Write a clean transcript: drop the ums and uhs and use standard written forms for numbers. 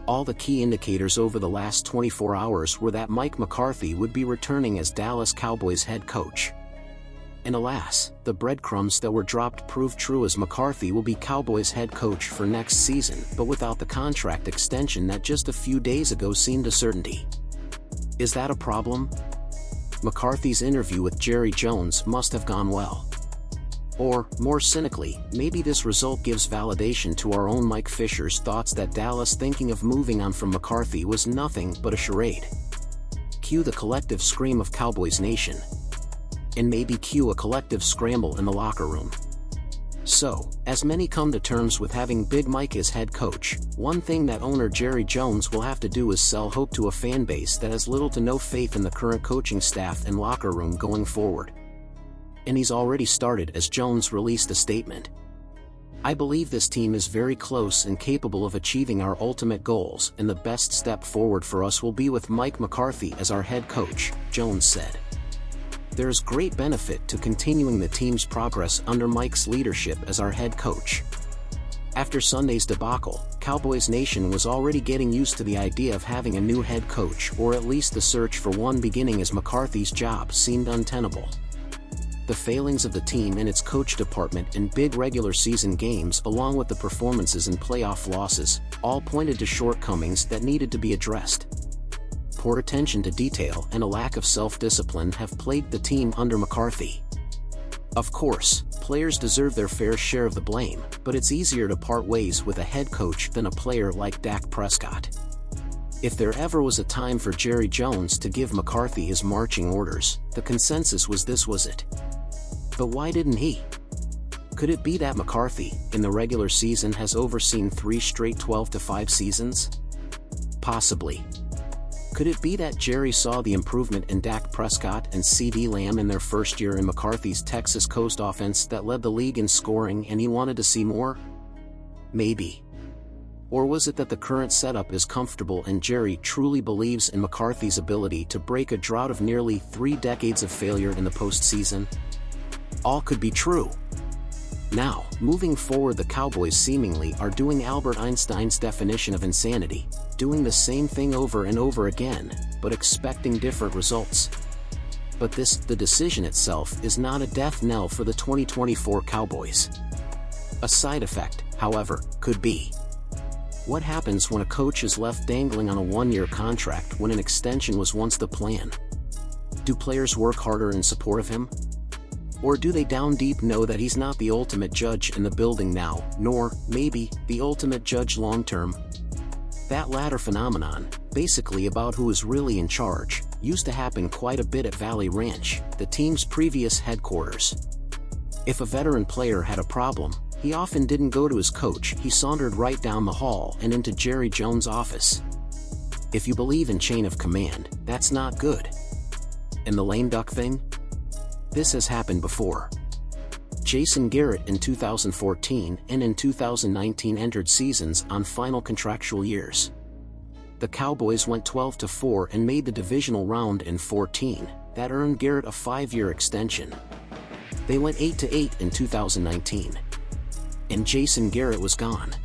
All the key indicators over the last 24 hours were that Mike McCarthy would be returning as Dallas Cowboys head coach. And alas, the breadcrumbs that were dropped proved true, as McCarthy will be Cowboys head coach for next season, but without the contract extension that just a few days ago seemed a certainty. Is that a problem? McCarthy's interview with Jerry Jones must have gone well. Or, more cynically, maybe this result gives validation to our own Mike Fisher's thoughts that Dallas thinking of moving on from McCarthy was nothing but a charade. Cue the collective scream of Cowboys Nation. And maybe cue a collective scramble in the locker room. So, as many come to terms with having Big Mike as head coach, one thing that owner Jerry Jones will have to do is sell hope to a fan base that has little to no faith in the current coaching staff and locker room going forward. And he's already started, as Jones released a statement. "I believe this team is very close and capable of achieving our ultimate goals, and the best step forward for us will be with Mike McCarthy as our head coach," Jones said. "There is great benefit to continuing the team's progress under Mike's leadership as our head coach." After Sunday's debacle, Cowboys Nation was already getting used to the idea of having a new head coach, or at least the search for one beginning, as McCarthy's job seemed untenable. The failings of the team and its coach department in big regular season games, along with the performances in playoff losses, all pointed to shortcomings that needed to be addressed. Poor attention to detail and a lack of self-discipline have plagued the team under McCarthy. Of course, players deserve their fair share of the blame, but it's easier to part ways with a head coach than a player like Dak Prescott. If there ever was a time for Jerry Jones to give McCarthy his marching orders, the consensus was this was it. But why didn't he? Could it be that McCarthy, in the regular season, has overseen 3 straight 12-5 seasons? Possibly. Could it be that Jerry saw the improvement in Dak Prescott and CeeDee Lamb in their first year in McCarthy's Texas Coast offense that led the league in scoring, and he wanted to see more? Maybe. Or was it that the current setup is comfortable and Jerry truly believes in McCarthy's ability to break a drought of nearly 3 decades of failure in the postseason? All could be true. Now, moving forward, the Cowboys seemingly are doing Albert Einstein's definition of insanity, doing the same thing over and over again, but expecting different results. But the decision itself is not a death knell for the 2024 Cowboys. A side effect, however, could be. What happens when a coach is left dangling on a 1-year contract when an extension was once the plan? Do players work harder in support of him? Or do they down deep know that he's not the ultimate judge in the building now, nor, maybe, the ultimate judge long-term? That latter phenomenon, basically about who is really in charge, used to happen quite a bit at Valley Ranch, the team's previous headquarters. If a veteran player had a problem, he often didn't go to his coach, he sauntered right down the hall and into Jerry Jones' office. If you believe in chain of command, that's not good. And the lame duck thing? This has happened before. Jason Garrett in 2014 and in 2019 entered seasons on final contractual years. The Cowboys went 12-4 and made the divisional round in 14, that earned Garrett a 5-year extension. They went 8-8 in 2019. And Jason Garrett was gone.